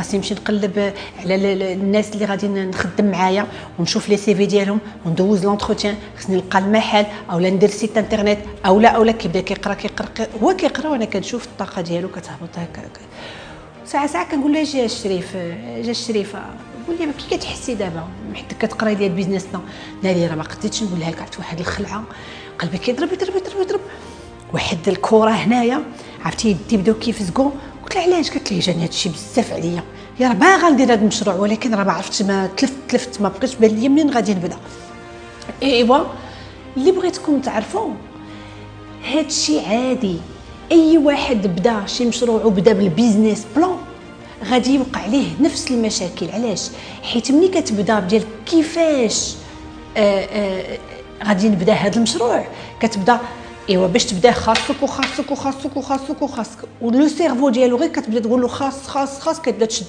خاصني نمشي نقلب على الناس اللي غادي نخدم معايا ونشوف لي سي في ديالهم وندوز لونتروتيان. خصني نلقى المحل اولا ندير سيت انترنت اولا كيبدا كيقرا هو كيقرا وانا كنشوف الطاقه ديالو كتهبط هكا. ساعه كنقول له جا الشريف قول لي كي كتحسي دابا حيت كتقراي لي البيزنس ناري راه ما قديتش نقولها لك. عرفت واحد الخلعه قلبي كيضرب يضرب واحد الكره هنايا عرفتي يدي بداو كيفزقوا. قلت لها علاش؟ قالت لي جاني هادشي بزاف عليا يا راه باغا ندير هذا المشروع ولكن راه ما عرفتش ما تلفت ما بقيتش بان لي منين غادي نبدا. ايوا اللي بغيتكم تعرفوا هادشي عادي. اي واحد بدا شي مشروع وبدا بالبيزنس بلان غادي يوقع عليه نفس المشاكل. علاش؟ حيت ملي كتبدا ديال كيفاش غادي نبدا هذا المشروع كتبدا ايوا باش تبدا خاصك ولو سيرفو ديالو غير كتبدا تقول له خاص كتبدا تشد